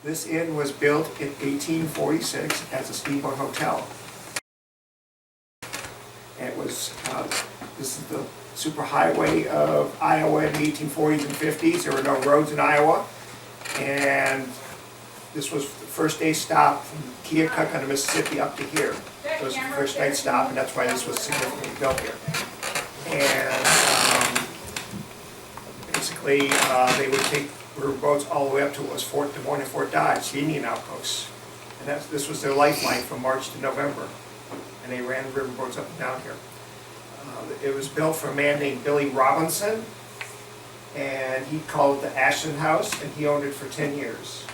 This inn was built in 1846 as a steamboat hotel. And it was, this is the superhighway of Iowa in the 1840s and 50s. There were no roads in Iowa. And this was the first day stop from Keokuk on the Mississippi up to here. It was the first night stop, and that's why this was significantly built here. And basically, they would take river boats all the way up to what was Fort Des Moines and Fort Dodge, the Indian outposts. And this was their lifeline from March to November. And they ran river boats up and down here. It was built for a man named Billy Robinson, and he called it the Ashland House, and he owned it for 10 years.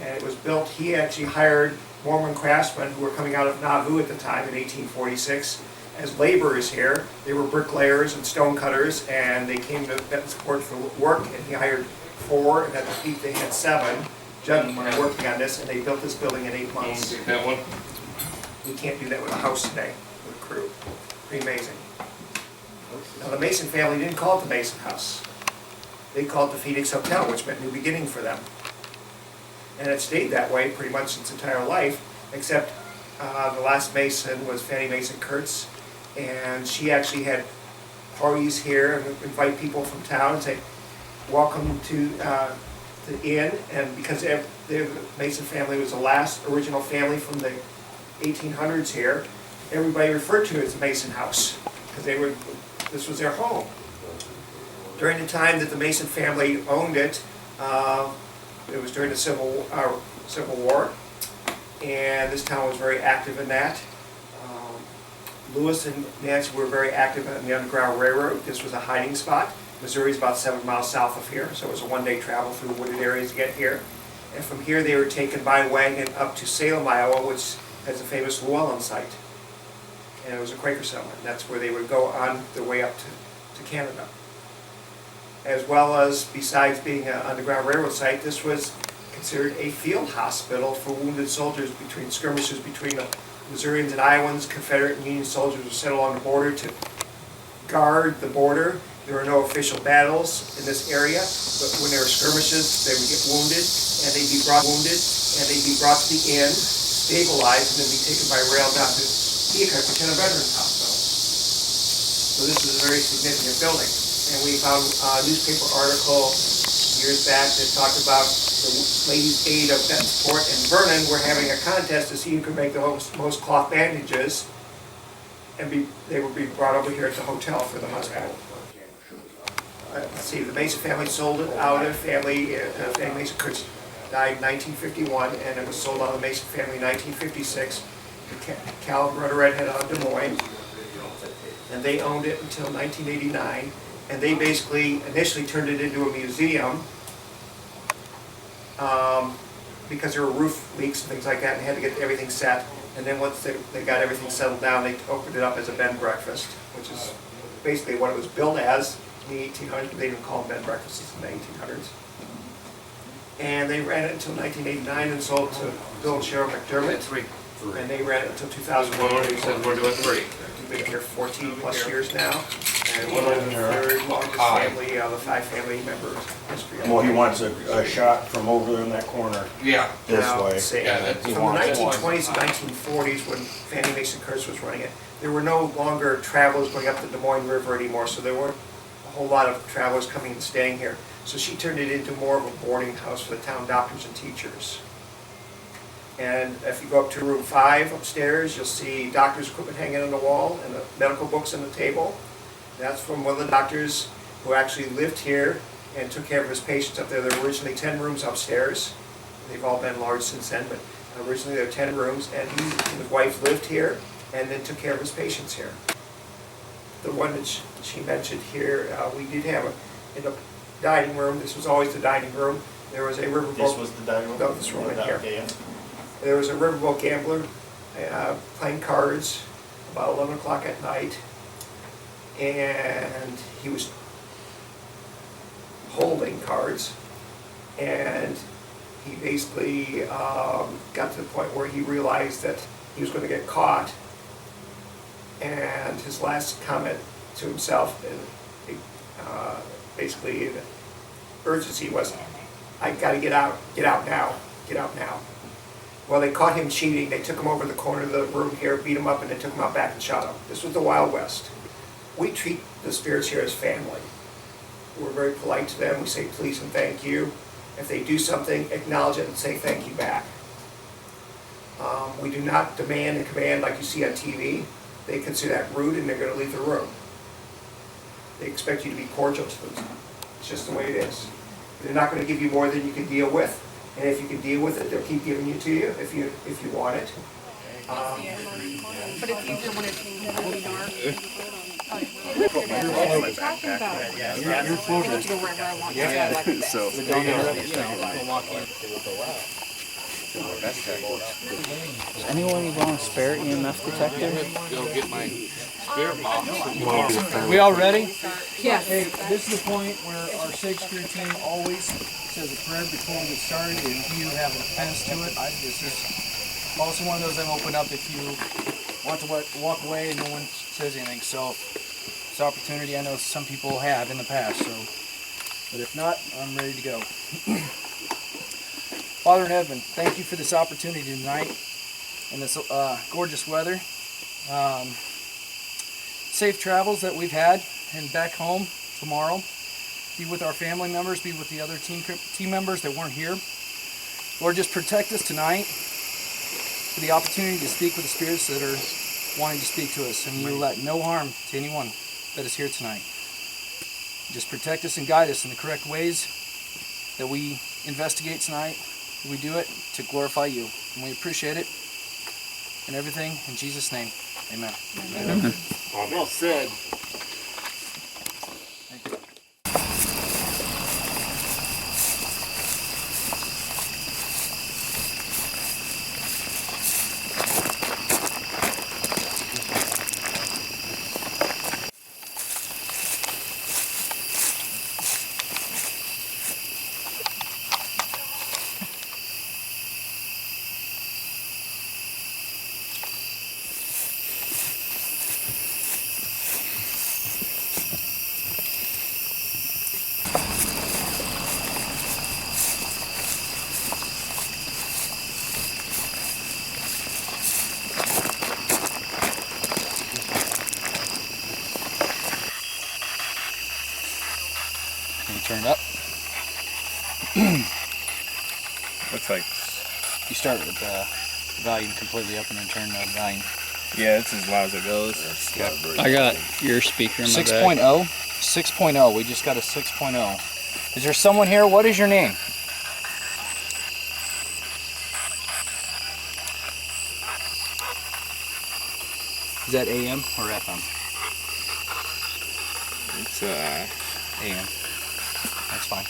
And it was built, he actually hired Mormon craftsmen who were coming out of Nauvoo at the time in 1846 as laborers here. They were bricklayers and stonecutters, and they came to Bentonsport for work, and he hired 4, and at the peak they had 7 gentlemen working on this, and they built this building in 8 months. That one? You can't do that with a house today, with a crew. Pretty amazing. Now the Mason family didn't call it the Mason House. They called it the Phoenix Hotel, which meant new beginning for them. And it stayed that way pretty much its entire life, except the last Mason was Fannie Mason Kurtz, and she actually had parties here and would invite people from town and say, welcome to the inn. And because the Mason family was the last original family from the 1800s here, everybody referred to it as the Mason House, because this was their home. During the time that the Mason family owned it, it was during the Civil War, and this town was very active in that. Lewis and Nancy were very active in the Underground Railroad. This was a hiding spot. Missouri is about 7 miles south of here, so it was a one-day travel through the wooded areas to get here. And from here they were taken by wagon up to Salem, Iowa, which has a famous Llewellyn site. And it was a Quaker settlement. That's where they would go on their way up to Canada. As well as, besides being an Underground Railroad site, this was considered a field hospital for wounded soldiers between skirmishes between the Missourians and Iowans. Confederate and Union soldiers were sent along the border to guard the border. There were no official battles in this area, but when there were skirmishes, they would get wounded, and they'd be brought to the inn, stabilized, and then be taken by rail down to Keokuk, which had a veterans hospital. So this is a very significant building. And we found a newspaper article years back that talked about the Ladies' Aid of Bentonsport and Vernon were having a contest to see who could make the most cloth bandages, and they would be brought over here at the hotel for the hospital. Let's see, the Mason family sold it out of Fannie Mason Kurtz died in 1951, and it was sold out of the Mason family in 1956. Cal and Rhoda Redhead out of Des Moines, and they owned it until 1989. And they basically initially turned it into a museum because there were roof leaks and things like that, and they had to get everything set. And then once they got everything settled down, they opened it up as a bed and breakfast, which is basically what it was built as in the 1800s, but they didn't call them bed and breakfasts in the 1800s. And they ran it until 1989 and sold it to Bill and Cheryl McDermott. And they ran it until 2001. He said we're doing 3. We've been here 14 plus years now. And What we're in the there? third longest family of the 5 family members history. Well, he wants a shot from over in that corner Yeah. this Now, way. let's see. Yeah, that's- From the 1920s and 1940s, when Fannie Mason Kurtz was running it, there were no longer travelers going up the Des Moines River anymore, so there weren't a whole lot of travelers coming and staying here. So she turned it into more of a boarding house for the town doctors and teachers. And if you go up to room 5 upstairs, you'll see doctor's equipment hanging on the wall and the medical books on the table. That's from one of the doctors who actually lived here and took care of his patients up there. There were originally 10 rooms upstairs. They've all been enlarged since then, but originally there were 10 rooms, and he and his wife lived here and then took care of his patients here. The one that she mentioned here, we did have in the dining room. This was always the dining room. There was a riverboat. This was the dining room? No, this room in here. Okay. There was a riverboat gambler playing cards about 11 o'clock at night, and he was holding cards, and he basically got to the point where he realized that he was going to get caught, and his last comment to himself, basically the urgency was, I gotta get out now, get out now. Well, they caught him cheating. They took him over to the corner of the room here, beat him up, and they took him out back and shot him. This was the Wild West. We treat the spirits here as family. We're very polite to them. We say please and thank you. If they do something, acknowledge it and say thank you back. We do not demand and command like you see on TV. They consider that rude and they're going to leave the room. They expect you to be cordial to them. It's just the way it is. They're not going to give you more than you can deal with. And if you can deal with it, they'll keep giving it to you if you want it. But it's easier when it's really dark. You're closer. To go wherever I want. So, Does anyone want a spare EMF detector? We all ready? Yes. Hey, this is the point where our sixth grade team always says a prayer before we get started. If you have an offense to it, this is also one of those I'm open up if you want to walk away and no one says anything. So this opportunity I know some people have in the past. So, but if not, I'm ready to go. Father in heaven, thank you for this opportunity tonight and this gorgeous weather. Safe travels that we've had and back home tomorrow. Be with our family members, be with the other team members that weren't here. Lord, just protect us tonight for the opportunity to speak with the spirits that are wanting to speak to us, and you let no harm to anyone that is here tonight. Just protect us and guide us in the correct ways that we investigate tonight. We do it to glorify you, and we appreciate it and everything in Jesus' name. Amen. Amen. Well said. Thank you. Can you turn it up? looks like, You start with the volume completely up and then turn the volume. yeah, it's as loud as it goes. I got your speaker in my 6.0? bag. 6.0. We just got a 6.0. Is there someone here? What is your name? Is that AM or FM? It's, AM. That's fine.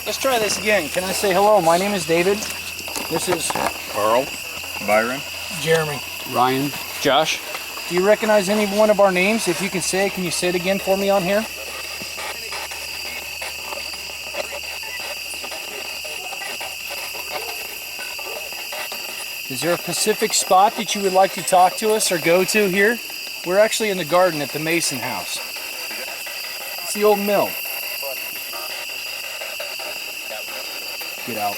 Let's try this again. Can I say hello? My name is David. This is Carl, Byron. Jeremy. Ryan. Josh. Do you recognize any one of our names? If you can say it, can you say it again for me on here? Is there a specific spot that you would like to talk to us or go to here? We're actually in the garden at the Mason house. It's the old mill. Get out.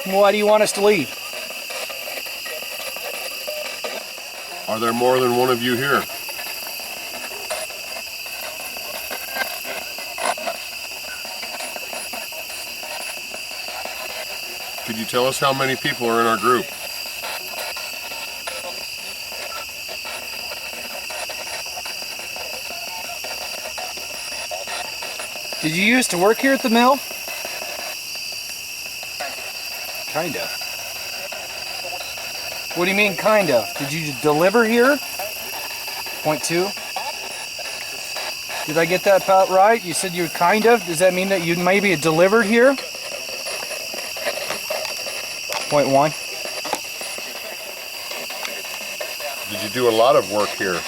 Why do you want us to leave? Are there more than one of you here? Could you tell us how many people are in our group? Did you used to work here at the mill? Kinda. What do you mean, kinda? Did you deliver here? Point two. Did I get that about right? You said you kind of. Does that mean that you maybe had delivered here? Point one. Did you do a lot of work here?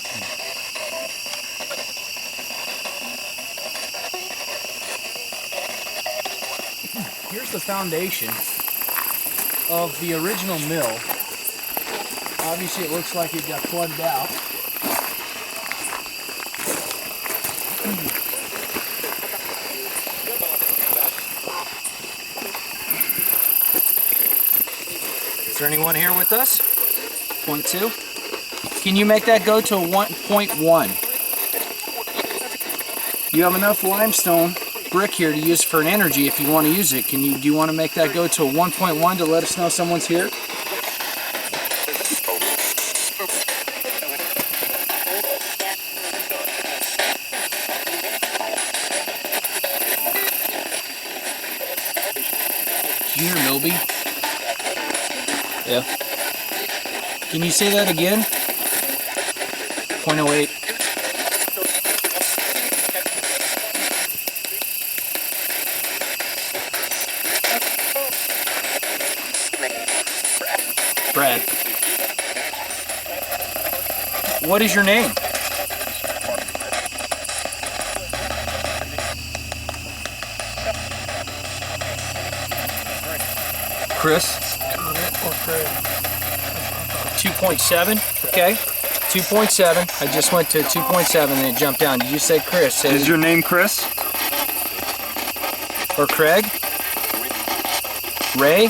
Here's the foundation of the original mill. Obviously it looks like it got flooded out. Is there anyone here with us? 0.2. Can you make that go to a 1.1? You have enough limestone brick here to use for an energy if you want to use it. Do you want to make that go to a 1.1 to let us know someone's here? Did you hear Milby? Yeah. Can you say that again? 0.08. Brad. What is your name? Chris? 2.7, okay. 2.7. I just went to 2.7 and it jumped down. Did you say Chris? Is your name Chris? Or Craig? Ray?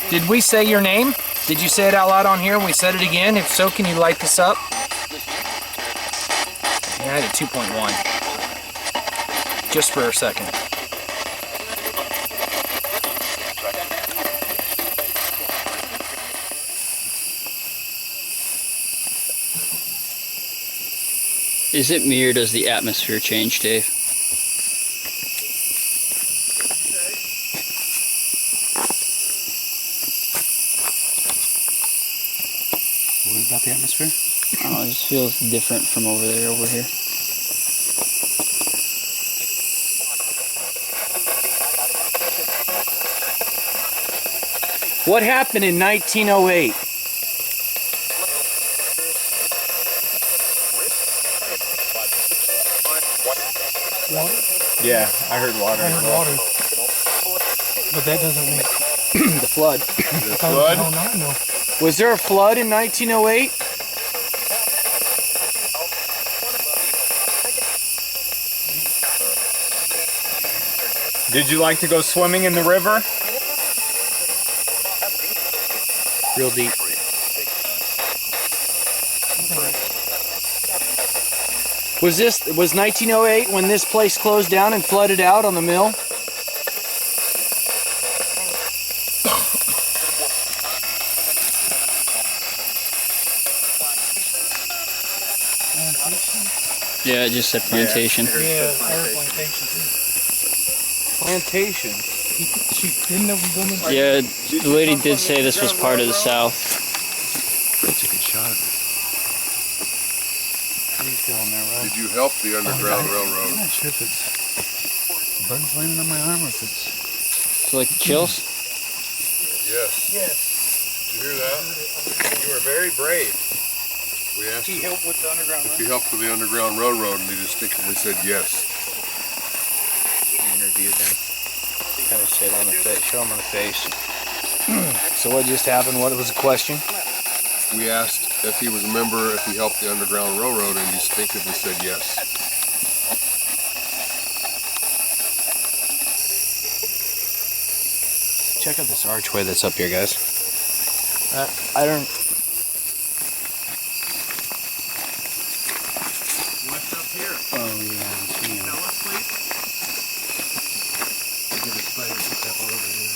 Did we say your name? Did you say it out loud on here? We said it again. If so, can you light this up? Yeah, I had a 2.1. Just for a second. Is it me or does the atmosphere change, Dave? What about the atmosphere? I don't know, it just feels different from over there, over here. What happened in 1908? Yeah, I heard water. I heard water. But that doesn't mean. The flood. The I flood? don't know. Was there a flood in 1908? Did you like to go swimming in the river? Real deep. Was 1908 when this place closed down and flooded out on the mill? Yeah, it just said plantation. Yeah, fire plantation too. Plantation. She didn't know we women. Yeah, the lady did say this was part of the South. That's a good shot of it. Trees going there, right? Did you help the Underground Railroad? I'm not sure if it's bugs landing on my arm or if it's... So like chills? Yes. Yes. Did you hear that? You were very brave. We asked He him helped with the underground. if he helped with the Underground Railroad, and he distinctly said yes. Interviewed them. Kind of sit on the face, show them on the face. So what just happened? What was the question? We asked if he was a member, if he helped the Underground Railroad, and he distinctly said yes. Check out this archway that's up here, guys. I don't. What's up here? Oh, yeah, I'm seeing Tell us, please. Give the spiders a couple over here.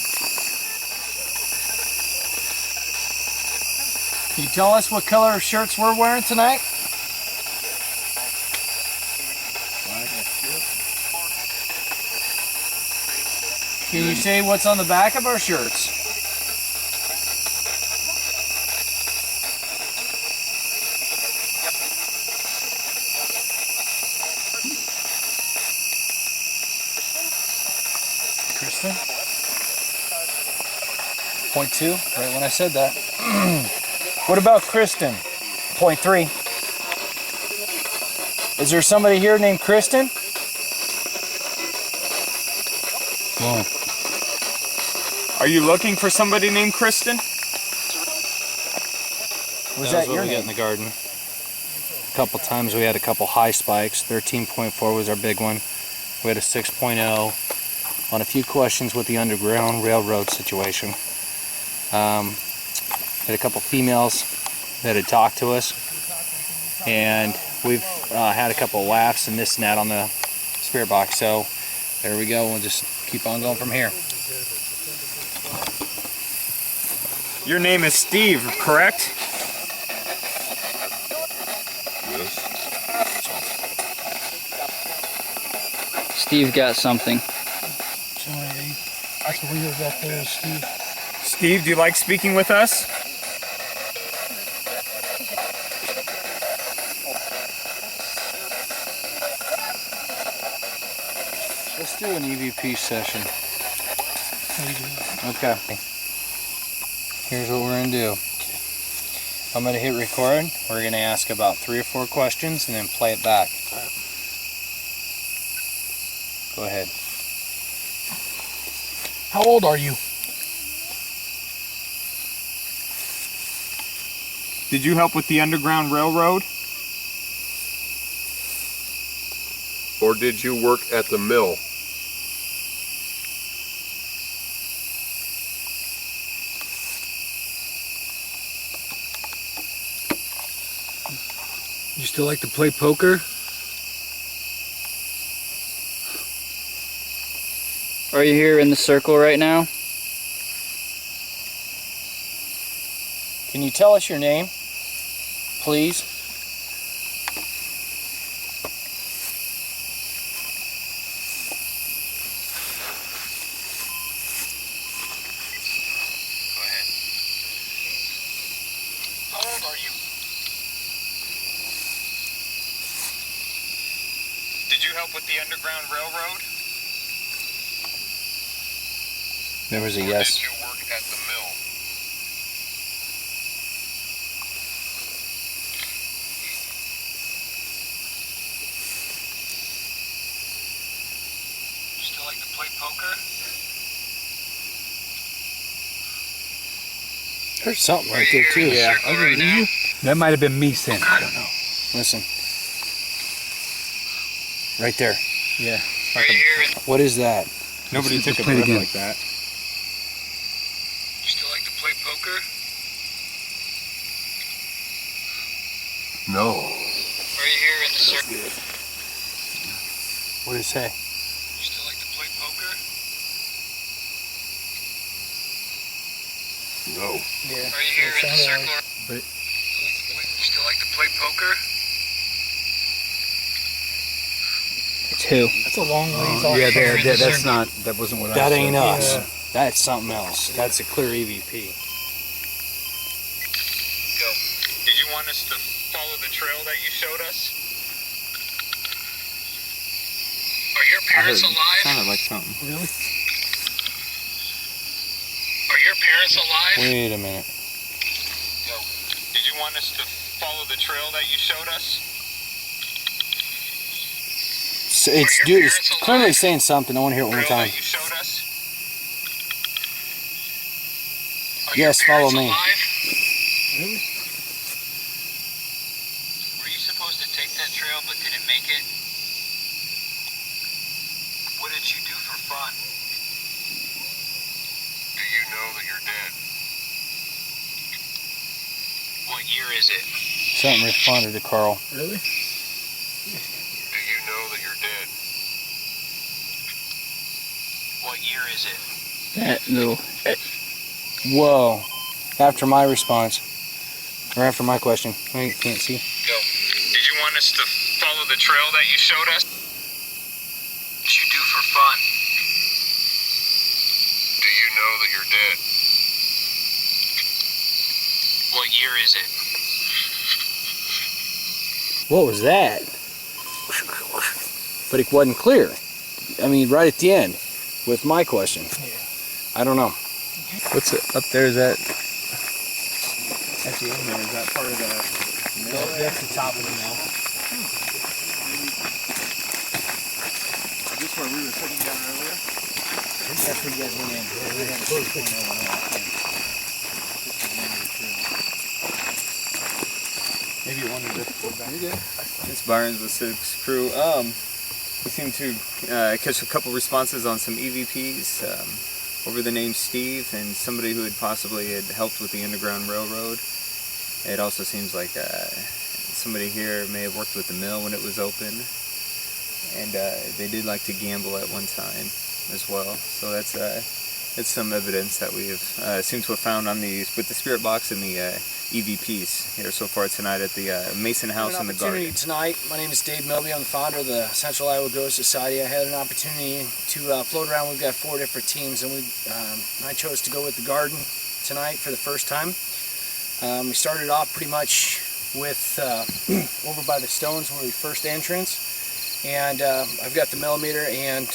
Can you tell us what color shirts we're wearing tonight? Can you say what's on the back of our shirts? Kristen? 0.2, right when I said that. What about Kristen? 0.3. Is there somebody here named Kristen? Whoa. Are you looking for somebody named Kristen? Was that your name? In the garden. A couple times we had a couple high spikes. 13.4 was our big one. We had a 6.0. on a few questions with the Underground Railroad situation. Had a couple females that had talked to us, and we've had a couple laughs and this and that on the spirit box. So there we go. We'll just keep on going from here. Your name is Steve, correct? Yes. Steve got something. I can read it back there, Steve. Steve, do you like speaking with us? Let's do an EVP session. Okay. Here's what we're gonna do. I'm gonna hit record. We're gonna ask about 3 or 4 questions and then play it back. Go ahead. How old are you? Did you help with the Underground Railroad? Or did you work at the mill? You still like to play poker? Are you here in the circle right now? Can you tell us your name, please? Go ahead. How old are you? Did you help with the Underground Railroad? There was a Or yes. did you work at the mill? You still like to play poker? There's something right there too. Yeah. That might have been me saying. I don't know. Listen. Right there. Yeah. What is that? Nobody Let's took a play it breath again. like that. You still like to play poker? No. Are you here in the circle? What did it say? You still like to play poker? No. Are you here in the circle? You still like to play poker? It's who? That's a long ways off. Yeah, that's not. That wasn't what I That said. ain't us. That's something else. That's a clear EVP. Go. Did you want us to follow the trail that you showed us? Are your parents alive? Sounded like something. Really? Are your parents alive? Wait a minute. Go. Did you want us to follow the trail that you showed us? So it's Are your dude. It's parents clearly alive? saying something. I want to hear it one more Trail time. that you showed us? Are your Yes, follow parents me. alive? Really? Were you supposed to take that trail but didn't make it? What did you do for fun? Do you know that you're dead? What year is it? Something responded to Carl. Really? Do you know that you're dead? What year is it? That little. Whoa. After my response. Or after my question. I can't see. Go. Did you want us to follow the trail that you showed us? What did you do for fun? Do you know that you're dead? What year is it? What was that? But it wasn't clear. I mean, right at the end. With my question. I don't know. What's it up there? Is that at the end there? Is that part of the mill? That's the top of the mill. Is this where we were sitting down earlier? That's where you guys went in. We had a 6.0 when I walked in. Maybe it wanted to go back. It's Byron's with Six Crew. We seem to catch a couple responses on some EVPs over the name Steve and somebody who had possibly had helped with the Underground Railroad. It also seems like somebody here may have worked with the mill when it was open, and they did like to gamble at one time as well. So that's some evidence that we have seem to have found on these with the spirit box and the EVPs here so far tonight at the Mason House in the Garden. Tonight, my name is Dave Milby. I'm the founder of the Central Iowa Ghost Society. I had an opportunity to float around. We've got 4 different teams, and I chose to go with the Garden tonight for the first time. We started off pretty much with over by the Stones where we first entrance, and I've got the millimeter, and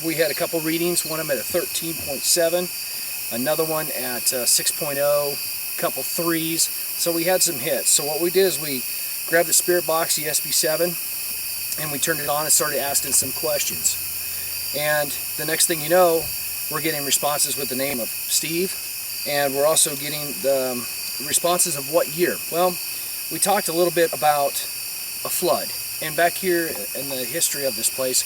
we had a couple readings. One of them at a 13.7, another one at 6.0. Couple 3s, so we had some hits. So what we did is we grabbed the spirit box, the SB7, and we turned it on and started asking some questions. And the next thing you know, we're getting responses with the name of Steve, and we're also getting the responses of what year. Well, we talked a little bit about a flood, and back here in the history of this place,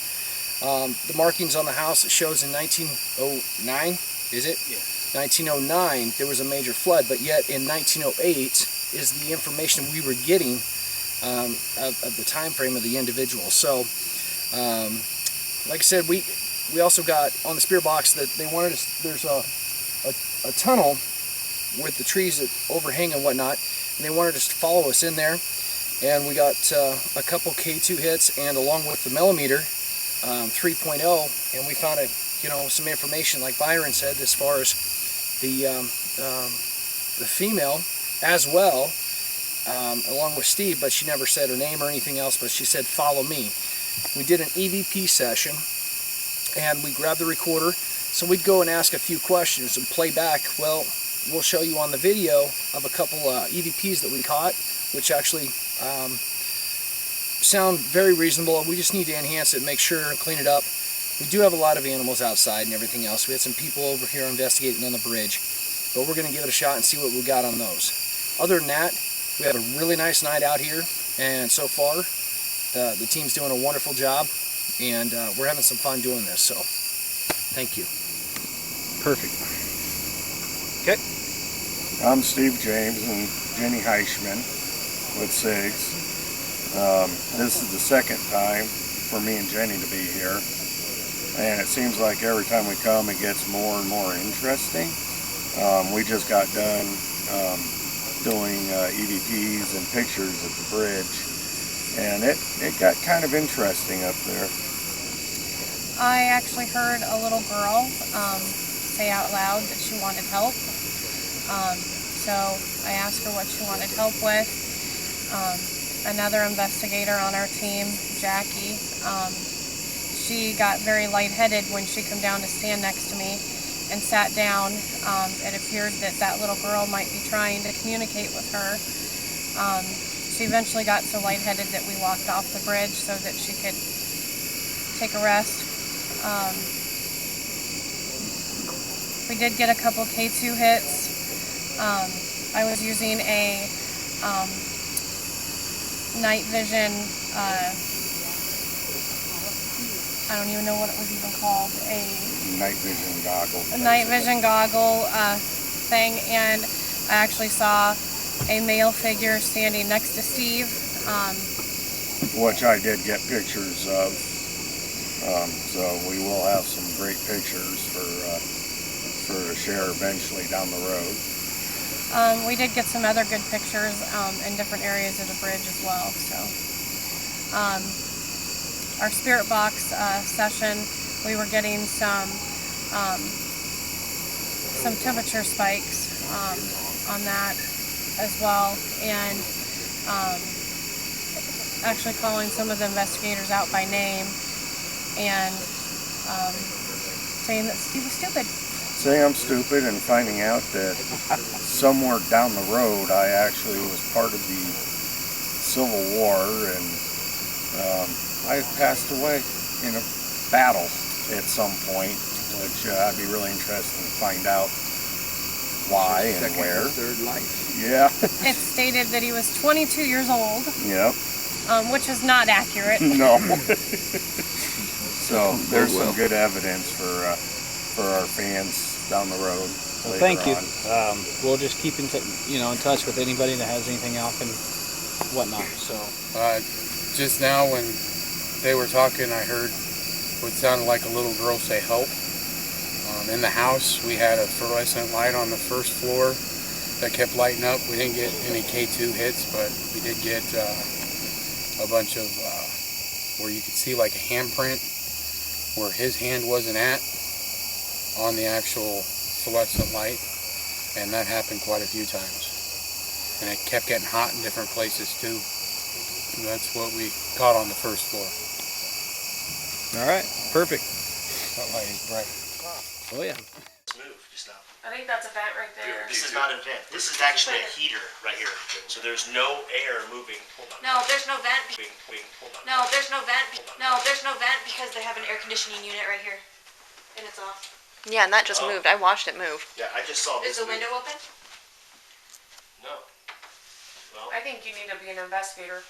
the markings on the house, it shows in 1909, is it? Yeah. 1909 there was a major flood, but yet in 1908 is the information we were getting of the time frame of the individual. So like I said, we also got on the spirit box that they wanted us, there's a tunnel with the trees that overhang and whatnot, and they wanted us to follow us in there, and we got a couple K2 hits, and along with the millimeter 3.0, and we found some information like Byron said as far as the female as well, along with Steve, but she never said her name or anything else, but she said follow me. We did an EVP session, and we grabbed the recorder, so we'd go and ask a few questions and play back. Well, we'll show you on the video of a couple EVPs that we caught, which actually sound very reasonable. We just need to enhance it, make sure and clean it up. We do have a lot of animals outside and everything else. We had some people over here investigating on the bridge, but we're going to give it a shot and see what we got on those. Other than that, we had a really nice night out here, and so far the team's doing a wonderful job, and we're having some fun doing this, so thank you. Perfect. Okay. I'm Steve James and Jenny Heischman with SIGS. This is the second time for me and Jenny to be here. And it seems like every time we come it gets more and more interesting. We just got done doing EVPs and pictures at the bridge, and it got kind of interesting up there. I actually heard a little girl say out loud that she wanted help. So I asked her what she wanted help with. Another investigator on our team, Jackie, she got very lightheaded when she came down to stand next to me and sat down. It appeared that that little girl might be trying to communicate with her. She eventually got so lightheaded that we walked off the bridge so that she could take a rest. We did get a couple K2 hits. I was using a night vision, I don't even know what it was even called, a night vision goggle. A night vision goggle thing, and I actually saw a male figure standing next to Steve. Which I did get pictures of, so we will have some great pictures for to share eventually down the road. We did get some other good pictures in different areas of the bridge as well. So, our spirit box session, we were getting some temperature spikes on that as well, and actually calling some of the investigators out by name and saying that Steve was stupid. Saying I'm stupid and finding out that somewhere down the road I actually was part of the Civil War, and I passed away in a battle at some point, which I'd be really interested to find out why and where. Third life. Yeah. It stated that he was 22 years old. Yep. which is not accurate. No. So there's some good evidence for our fans down the road. Well, later thank you. on. We'll just keep in touch with anybody that has anything out and whatnot. So Just now when they were talking, I heard what sounded like a little girl say help. In the house, we had a fluorescent light on the first floor that kept lighting up. We didn't get any K2 hits, but we did get a bunch of where you could see like a handprint where his hand wasn't at on the actual fluorescent light, and that happened quite a few times. And it kept getting hot in different places too. And that's what we caught on the first floor. all right, perfect. That light is bright. Oh yeah. Move just now. I think that's a vent right there. This is not a vent. This is actually a heater right here. So there's no air moving. Hold on. No, there's no vent. Hold on. No, there's no vent. No, there's no vent because they have an air conditioning unit right here, and it's off. Yeah, and that just Oh. moved. I watched it move. Yeah, I just saw this. Is the move. window open? No. Well, I think you need to be an investigator.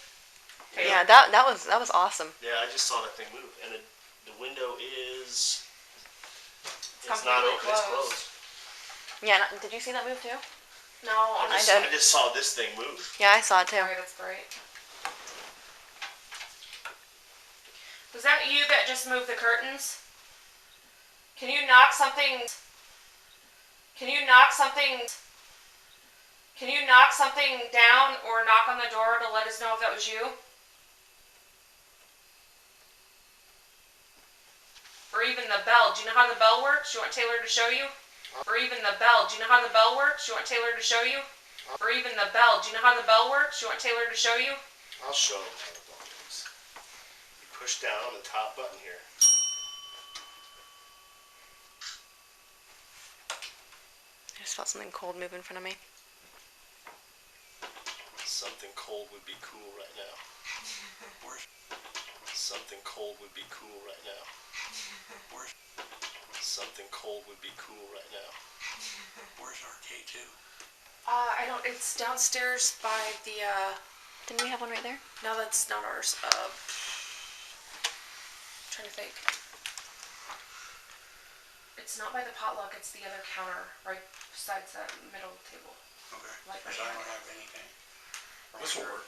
Yeah, that was awesome. yeah, I just saw that thing move, and the window is. It's not completely open. It's closed. closed. Yeah, did you see that move too? No, I did. just saw this thing move. Yeah, I saw it too. Sorry, that's great. Was that you that just moved the curtains? Can you knock something? Can you knock something? Can you knock something down or knock on the door to let us know if that was you? Or even the bell. Do you know how the bell works? You want Taylor to show you? Or even the bell. Do you know how the bell works? You want Taylor to show you? Or even the bell. Do you know how the bell works? You want Taylor to show you? I'll show them how the ball moves. You push down on the top button here. I just felt something cold move in front of me. Something cold would be cool right now. Something cold would be cool right now. Something cold would be cool right now. Where's our K2? I don't. It's downstairs by the. Didn't we have one right there? No, that's not ours. Trying to think. It's not by the potluck. It's the other counter right besides that middle table. Okay. Like Because I don't have anything. This will work.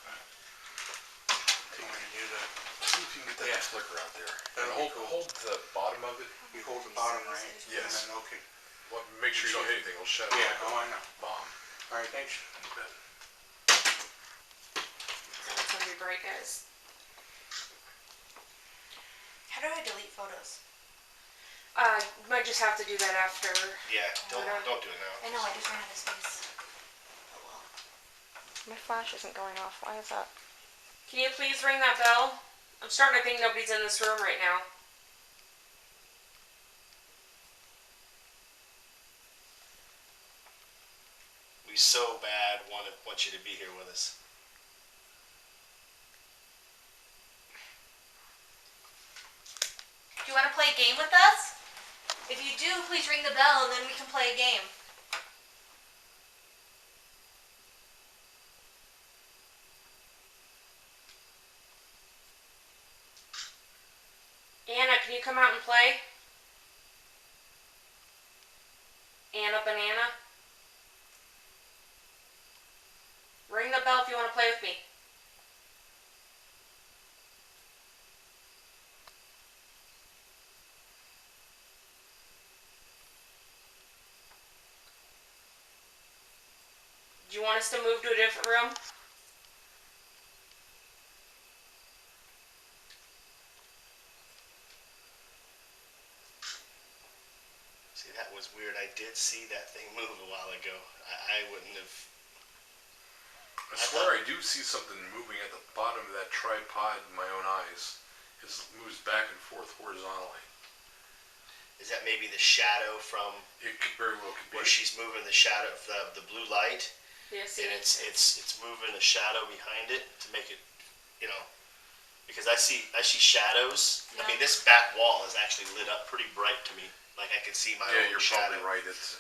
You want to do that? See if you can get that flicker out there. And hold the bottom of it. You hold the bottom right. Yes. And then, okay. Well, make sure you don't hit anything. It'll shut Yeah, it. oh, I know. Bomb. All right, thanks. It's gonna be bright, guys. How do I delete photos? You might just have to do that after. Yeah, don't do it now. I know, I just ran out of space. Oh well. My flash isn't going off. Why is that? Can you please ring that bell? I'm starting to think nobody's in this room right now. We so bad want you to be here with us. Do you want to play a game with us? If you do, please ring the bell and then we can play a game. Anna, can you come out and play? Anna Banana? Ring the bell if you want to play with me. Do you want us to move to a different room? See, that was weird. I did see that thing move a while ago. I wouldn't have. I swear I do see something moving at the bottom of that tripod in my own eyes. It moves back and forth horizontally. Is that maybe the shadow from It could very well could be. where she's moving the shadow of the blue light, Yes. and it's moving the shadow behind it to make it, because I see shadows. I mean, this back wall is actually lit up pretty bright to me. Like I could see my Yeah, own you're shadow. probably right. It's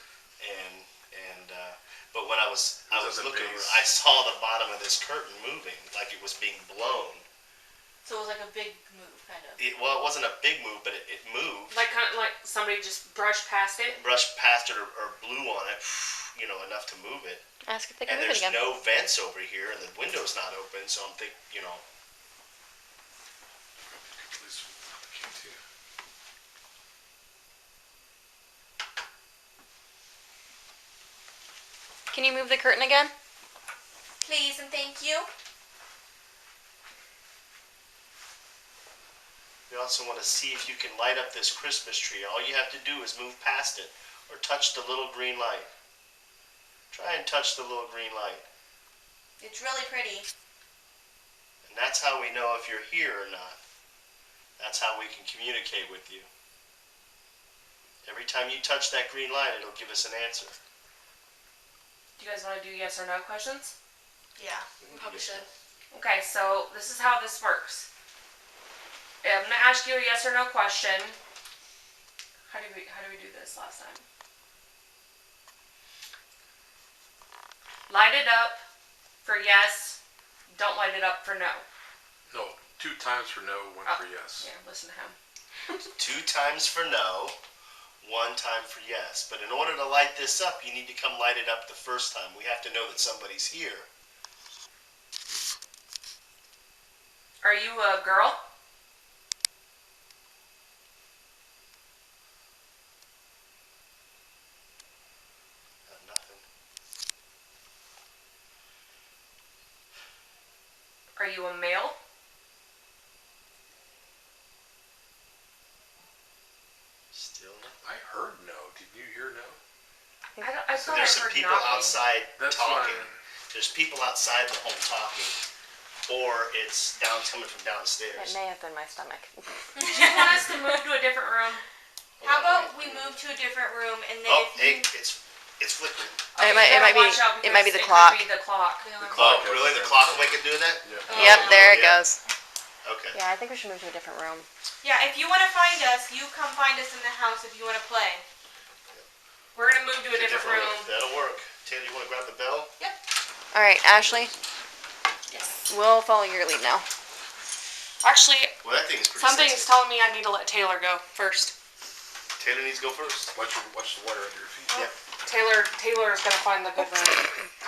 But when I was at the looking over, base. I saw the bottom of this curtain moving, like it was being blown. So it was like a big move, kind of. It wasn't a big move, but it moved. Like kind of like somebody just brushed past it. Brushed past it or blew on it, enough to move it. Ask if they can And move it there's again. no vents over here, and the window's not open, so I'm thinking, At least can't see. Can you move the curtain again? Please and thank you. you also want to see if you can light up this Christmas tree. All you have to do is move past it or touch the little green light. Try and touch the little green light. It's really pretty. And that's how we know if you're here or not. That's how we can communicate with you. Every time you touch that green light, it'll give us an answer. Do you guys want to do yes or no questions? Yeah, we probably should. Okay, so this is how this works. I'm gonna ask you a yes or no question. How did we do this last time? Light it up for yes. Don't light it up for no. No, 2 times for no, 1 for yes. Yeah, listen to him. 2 times for no, 1 time for yes. But in order to light this up, you need to come light it up the first time. We have to know that somebody's here. Are you a girl? Nothing. Are you a male? Still nothing. I heard no. Did you hear no? I So thought I there's some heard people knocking. outside That's talking. fine. There's people outside the home talking. Or it's coming from It downstairs. may have been my stomach. Do you want us to move to a different room? How about we move to a different room and then Oh, if hey, you... it's flickering. It Okay, might- you it gotta might be- watch out it might be because the it clock. could be the clock. Oh, really? The clock will make it do that? Yep, there it yeah. goes. Okay. Yeah, I think we should move to a different room. Yeah, if you want to find us, you come find us in the house if you want to play. We're gonna move to a different room. That'll work. Taylor, you want to grab the bell? All right, Ashley, Yes. we'll follow your lead now. Actually, Well, that thing is pretty something's sensitive. telling me I need to let Taylor go first. Taylor needs to go first. Watch the water under your feet. Yep. Taylor is gonna find the good room.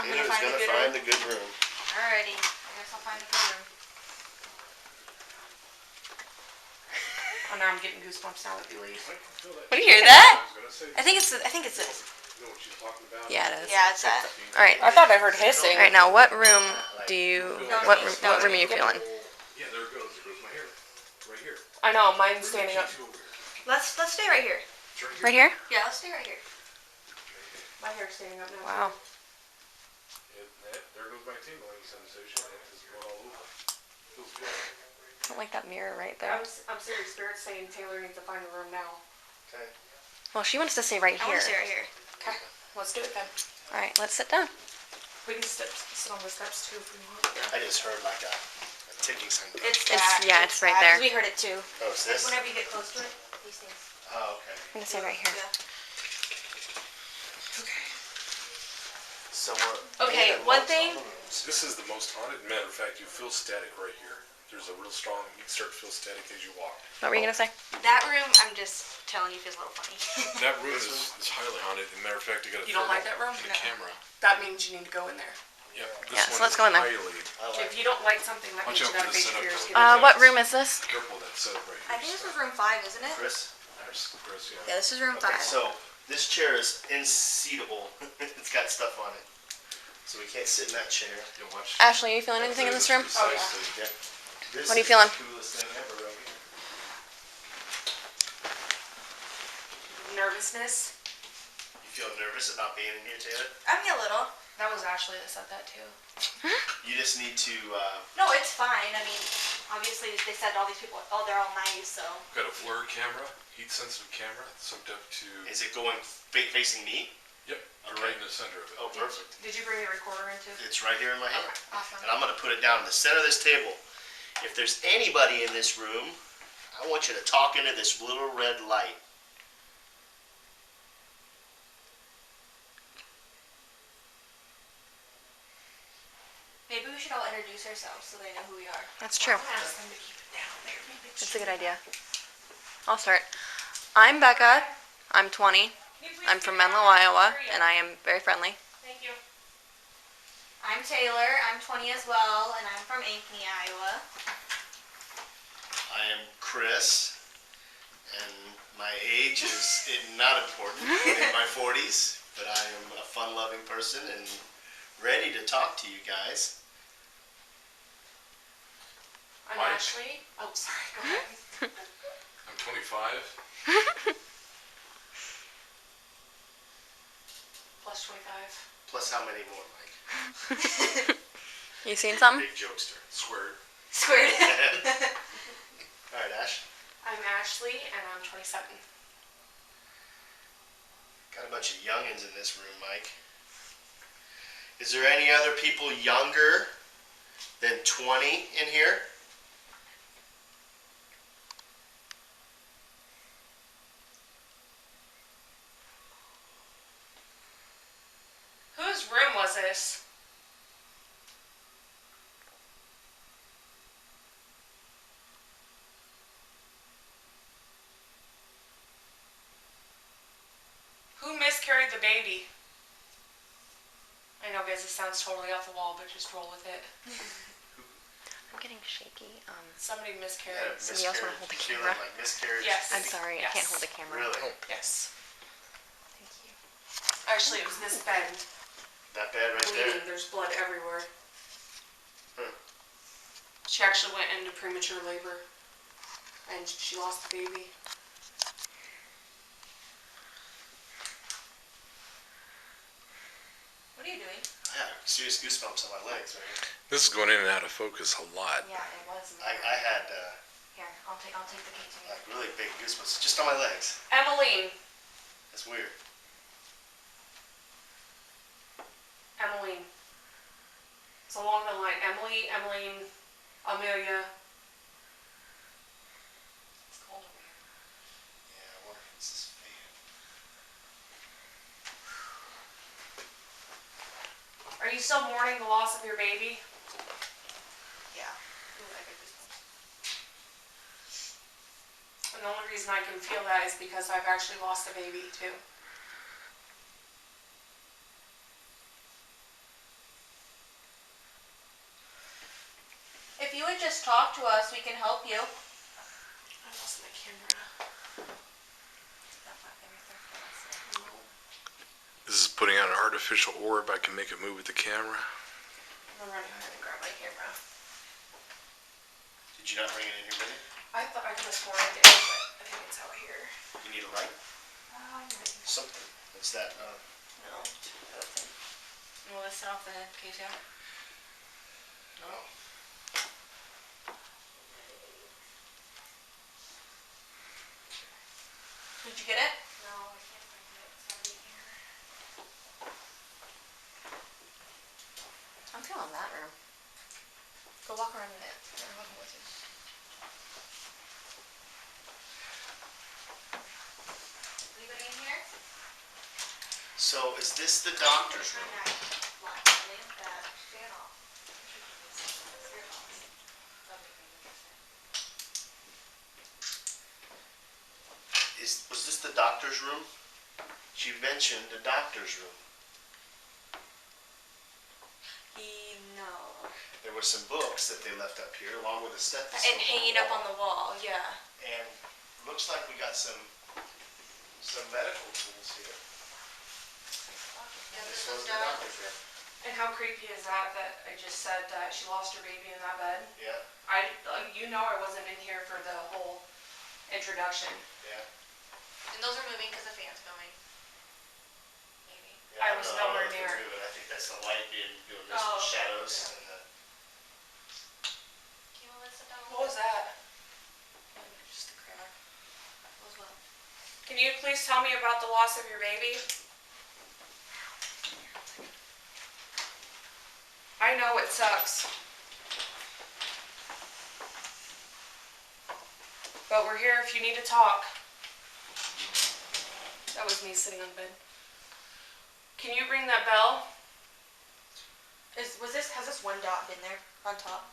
I'm going to Taylor's find a gonna good find room. the good room. Alrighty, I guess I'll find a good room. Oh, now I'm getting goosebumps now that you leave. What do you hear that? I think it's this. You know what she's talking about? Yeah, it is. Yeah, it's that. All right. I thought I heard hissing. All right, now what room do you? What room are you feeling? Yeah, there it goes. There goes my hair. Right here. I know, mine's standing up. Let's stay right here. Right here? Yeah, let's stay right here. My hair's standing up now. Wow. There goes my tingling sensation. It's going all over. Feels good. I don't like that mirror right there. I'm serious. Spirit's saying Taylor needs to find a room now. Okay. Well, she wants to stay right I here. want to stay right here. Okay, let's do it then. All right, let's sit down. We can sit on the steps too if we want. I just heard like a ticking sound. It's It's- that. yeah, it's right that, there. 'cause we heard it too. Oh, it's this? Whenever you get close to it, these things. Oh, okay. I'm gonna stay right here. Yeah. So we're... Okay, in one amongst thing- all the rooms. This is the most haunted. Matter of fact, you feel static right here. There's a real strong. You can start to feel static as you walk. What were you gonna say? That room, I'm just telling you, feels a little funny. That room is highly haunted. As a matter of fact, you got a You don't like that room? and a camera. That means you need to go in there. Yep. Yeah, This so one let's is go in there. highly. I like If you don't like something, that Watch means you out gotta for the face your setup, fears. though. What room is this? Careful with that setup right I here. think this was room 5, isn't it? Chris? Chris, yeah. Yeah, this is room 5. Okay, so this chair is unseatable. It's got stuff on it. So we can't sit in that chair. You'll watch. Ashley, are you feeling anything in this room? Oh, yeah. Precisely. Yeah. This What are you is feeling? the coolest thing ever right here. Nervousness. You feel nervous about being in here, Taylor? I mean, a little. That was Ashley that said that too. You just need to, No, it's fine. I mean, obviously they said all these people, oh, they're all nice, so. Got a FLIR camera, heat-sensitive camera, it's hooked up to. is it going facing me? Yep. You're right in the center of it. Oh, perfect. Did you bring the recorder in too? It's right here in my hand. Awesome. And I'm gonna put it down in the center of this table. If there's anybody in this room, I want you to talk into this little red light. Maybe Maybe we should all introduce ourselves so they know who we are. That's true. Ask them to keep it down there. Maybe it's That's a good idea. I'll start. I'm Becca. I'm 20. I'm from Menlo, Iowa, and I am very friendly. Thank you. I'm Taylor. I'm 20 as well, and I'm from Ankeny, Iowa. I am Chris, and my age is not important. I'm in my 40s, but I am a fun-loving person and ready to talk to you guys. I'm Mike? Ashley. Oh, sorry. Go ahead. I'm 25. Plus 25. Plus how many more, Mike? You seen something? Big jokester. Squared. Squared. All right, Ash. I'm Ashley, and I'm 27. Got a bunch of youngins in this room, Mike. Is there any other people younger than 20 in here? Whose room was this? Who miscarried the baby? I know, guys, this sounds totally off the wall, but just roll with it. I'm getting shaky. Somebody miscarried. Somebody else want to hold the Feeling camera? like miscarriage? Yes. I'm sorry, I can't Yes. hold the camera. Really? Yes. Thank you. Actually, it was this bed. That bad right Bleeding. there? There's blood everywhere. Huh. She actually went into premature labor, and she lost the baby. What are you doing? I have serious goosebumps on my legs, right? This is going in and out of focus a lot. Yeah, it was. I had Here, I'll take the cake to like really big goosebumps just on my legs. Emmeline. That's weird. Emmeline. It's along the line. Emily, Emmeline, Amelia. It's cold over here. Yeah, I wonder if it's this fan. Are you still mourning the loss of your baby? Yeah. Ooh, I got goosebumps. And the only reason I can feel that is because I've actually lost a baby too. If you would just talk to us, we can help you. I lost my camera. This is putting out an artificial orb. I can make it move with the camera. I'm running ahead and grab my camera. Did you not bring it in here with you? I thought I could have sworn I did, but I think it's out here. You need a light? I'm ready. Something. What's that? No. Will this set off the case out? No. Did you get it? No, I can't find it. It's gotta be here. I'm feeling that room. Go walk around in it. I'm walking with you. Anybody in here? So is this the doctor's room? Was this the doctor's room? She mentioned the doctor's room. No. There were some books that they left up here along with a stethoscope. And hanging up on the wall, yeah. And looks like we got some medical tools here. Yeah, This this was was the done. doctor's room. And how creepy is that I just said that she lost her baby in that bed? Yeah, You know I wasn't in here for the whole introduction. yeah. And those are moving because the fan's going. Maybe. Yeah, I don't was know, nowhere if they're near. moving. I think that's the light doing this Oh, with okay. shadows. Yeah. And Can you let sit down? What was that? Just a crack. What was what? Can you please tell me about the loss of your baby? I know it sucks. But we're here if you need to talk. That was me sitting on the bed. Can you ring that bell? Has this one dot been there on top?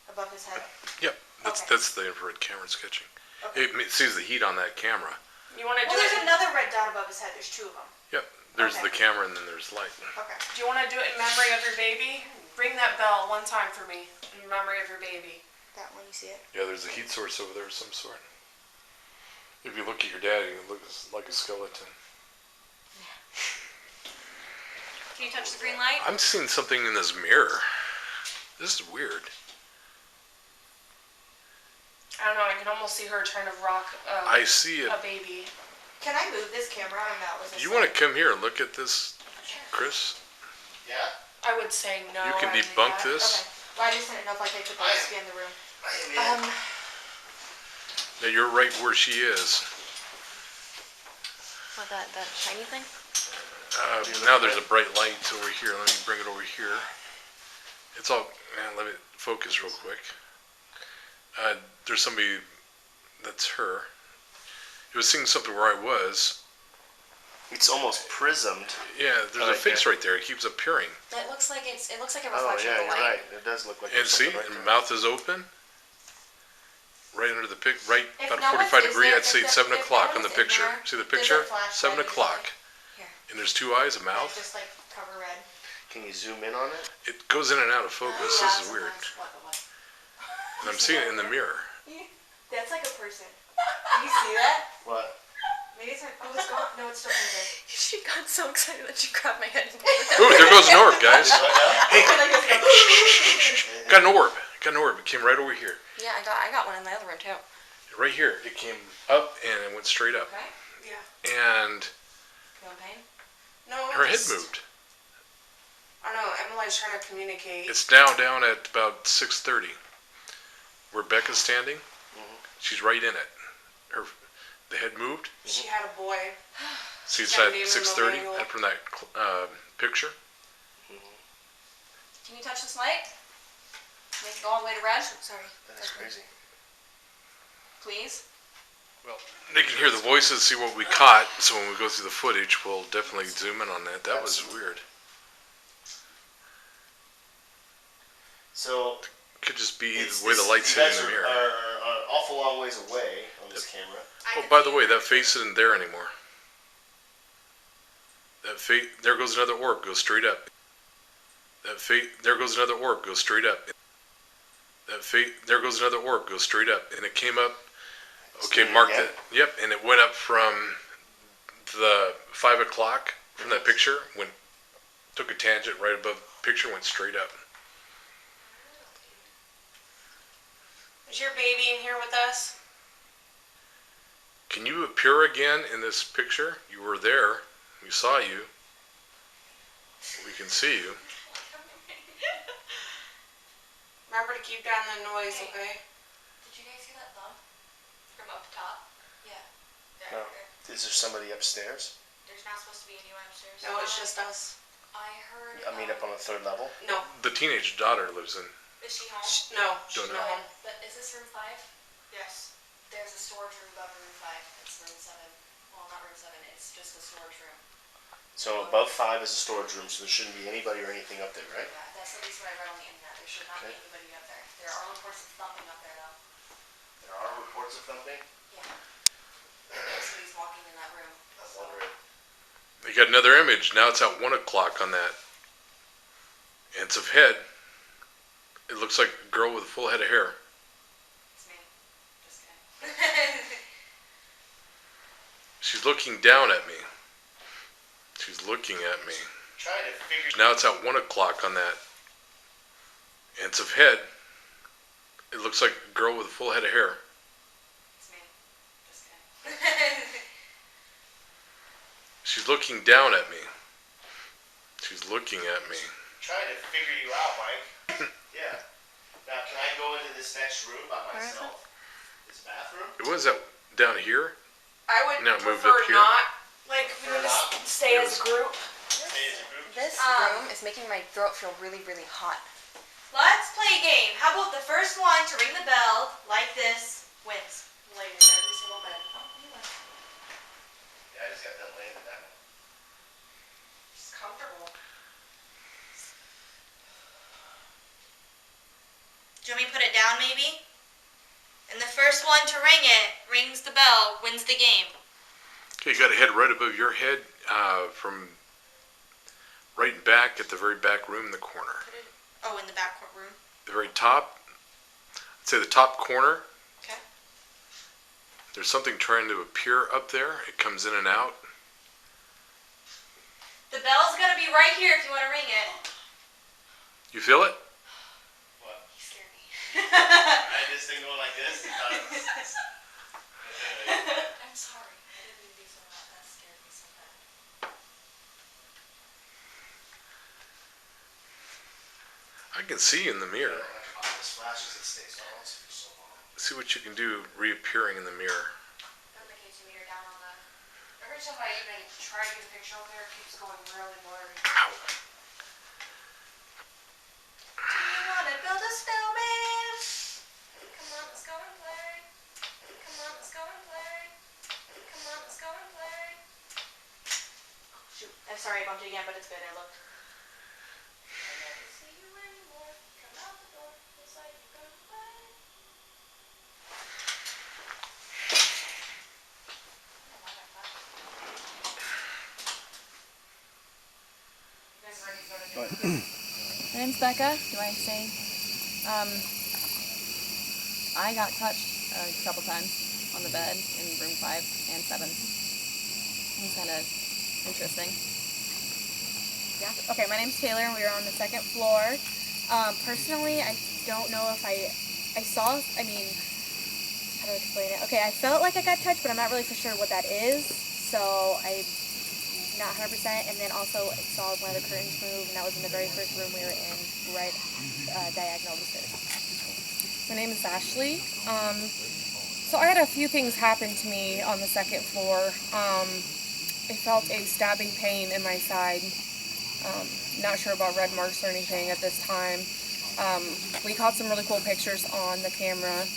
Above his head? Yep, that's the infrared camera sketching. It sees the heat on that camera. You want to do Well, there's it? another red dot above his head. There's two of them. Yep, there's Okay. the camera and then there's light. Okay. Do you want to do it in memory of your baby? Ring that bell one time for me in memory of your baby. That one, you see it? Yeah, there's a heat source over there of some sort. If you look at your daddy, it looks like a skeleton. Can you touch the green light? I'm seeing something in this mirror. This is weird. I don't know. I can almost see her trying to rock I see it. a baby. Can I move this camera? I'm not with this. You want to come here and look at this, Chris? Yeah. I would say no. You can I debunk think this. Okay. Well, I just didn't know if I could scan the room. Now you're right where she is. What, that shiny thing? Now there's a bright light over here. Let me bring it over here. It's all, man, let me focus real quick. There's somebody, that's her. It was seeing something where I was. It's almost prismed. Yeah, there's a face right there. It keeps appearing. It looks like a Oh reflection yeah, of the you're light. right. It does look like. And there's see, something right and there. mouth is open. Right under the right If about no one 45 is degree. there, I'd say if 7 no o'clock on one's the in picture. there, See the there's a picture? flashlight 7 or o'clock. Here. And there's two eyes, a And mouth. just like cover red. Can you zoom in on it? It goes in and out of focus. Yeah, This is weird. sometimes. What? And I'm seeing it in the mirror. That's like a person. Do you see that? What? Maybe it's not. Oh, it's gone. No, it's still in there. She got so excited that she grabbed my head and pulled it Ooh, there goes an orb, guys. Hey, Got an orb. Got an orb. It came right over here. Yeah, I got one in the other room too. Right here. It came up and it went straight up. Okay. Yeah. And You in pain? No. her head just- moved. I don't know. Emily's trying to communicate. It's now down at about 6:30. Where Becca's standing, she's right in it. The head moved. She had a boy. See, it's Gotta at be in the 6:30 manual. and from that picture. Can you touch this light? Make it go all the way to red? Sorry. That's crazy. Please? Well, they can hear the voices, see what we caught. So when we go through the footage, we'll definitely zoom in on that. That was weird. So Could just be it's, the way the light's you hitting guys the mirror. are an awful long ways away on this camera. Oh, by the way, that face isn't there anymore. That face, there goes another orb, goes straight up. That face, there goes another orb, goes straight up. That face, there goes another orb, goes straight up, and it came up. Okay, Straight mark again? that. Yep, and it went up from the 5 o'clock from that picture. Took a tangent right above the picture, went straight up. Is your baby in here with us? Can you appear again in this picture? You were there. We saw you. We can see you. Remember to keep down the noise, okay? Did you guys hear that thump? From up top? Yeah. No. Is there somebody upstairs? There's not supposed to be anyone upstairs. No, it's just us. I heard. I mean, up on the third level? No. The teenage daughter lives in. Is she home? No. Don't She's know. not home. But is this room 5? Yes. There's a storage room above room 5. It's room 7. Well, not room 7. It's just a storage room. So above 5 is a storage room, so there shouldn't be anybody or anything up there, right? Yeah, that's at least what I read on the internet. There should not be Okay. anybody up there. There are reports of thumping up there, though. There are reports of thumping? Yeah. Somebody's walking in that room. I'm wondering. They got another image. Now it's at 1 o'clock on that. And it's of head. It looks like a girl with a full head of hair. It's me. Just kidding. She's looking down at me. She's looking at me. Trying to figure. Now it's at 1 o'clock on that. And it's of head. It looks like a girl with a full head of hair. It's me. Just kidding. She's looking down at me. She's looking at me. Trying to figure you out, Mike. Yeah. Now, can I go into this next room by myself? This bathroom? It was that down here. I would Now moved prefer up here. not. Like, we would just stay as a group. Stay as a group? This room is making my throat feel really, really hot. Let's play a game. How about the first one to ring the bell like this wins? Laying in every single bed. Yeah, I just got done laying it down. It's comfortable. Do you want me to put it down maybe? And the first one to ring it, rings the bell, wins the game. Okay, you got a head right above your head, from right back at the very back room in the corner. Oh, in the back room. The very top, I'd say the top corner. Okay. There's something trying to appear up there. It comes in and out. The bell's gonna be right here if you want to ring it. You feel it? What? You scared me. I had this thing going like this. And thought it was... I'm sorry. I didn't mean to be so loud. That scared me so bad. I can see you in the mirror. This flashes, it stays on for so long. See what you can do reappearing in the mirror. Put the K2 meter down on the... Every time I even try to get a picture over there, it keeps going really blurry. Ow. Do you want to build a snowman? Come on, let's go and play. Come on, let's go and play. Come on, let's go and play. Oh, shoot. I'm sorry I bumped it again, but it's good. I looked. I never see you anymore. Come out the door. Looks like you're going to play. You guys ready to go to dinner? My name's Becca. Do I say? I got touched a couple times on the bed in room 5 and 7. It was kind of interesting. Yeah. Okay, my name's Taylor, and we were on the 2nd floor. Personally, I don't know if I saw. I mean, how do I explain it? Okay, I felt like I got touched, but I'm not really for sure what that is. So I. Not 100%, and then also I saw one of the curtains move, and that was in the very first room we were in, right diagonal of the stairs. My name is Ashley. So I had a few things happen to me on the 2nd floor. I felt a stabbing pain in my side. Not sure about red marks or anything at this time. We caught some really cool pictures on the camera,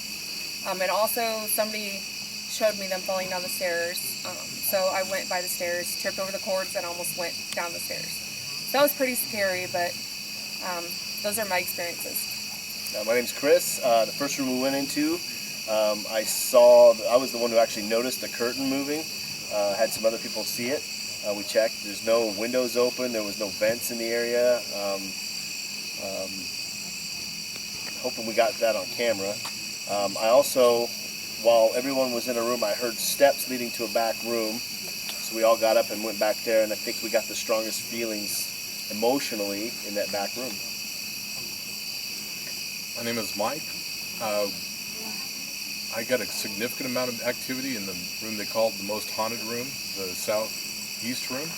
and also somebody showed me them falling down the stairs. So I went by the stairs, tripped over the cords, and almost went down the stairs. So that was pretty scary, but those are my experiences. My name's Chris. The first room we went into, I was the one who actually noticed the curtain moving. Had some other people see it. We checked. There's no windows open. There was no vents in the area. Hoping we got that on camera. I also, while everyone was in a room, I heard steps leading to a back room. So we all got up and went back there, and I think we got the strongest feelings emotionally in that back room. My name is Mike. I got a significant amount of activity in the room they called the most haunted room, the southeast room.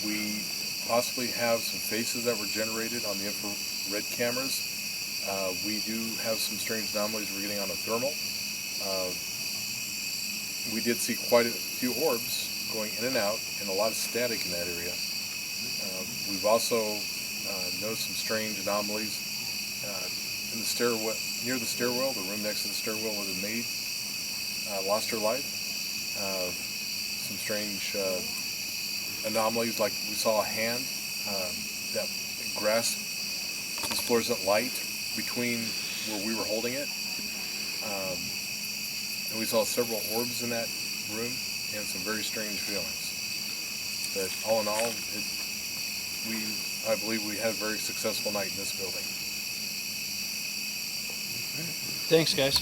We possibly have some faces that were generated on the infrared cameras. We do have some strange anomalies we're getting on a thermal. We did see quite a few orbs going in and out, and a lot of static in that area. We've also noticed some strange anomalies in the stairwell, near the stairwell. The room next to the stairwell where the maid lost her life. Some strange anomalies, like we saw a hand that grasped this fluorescent light between where we were holding it. And we saw several orbs in that room and some very strange feelings. But all in all, I believe we had a very successful night in this building. Thanks, guys.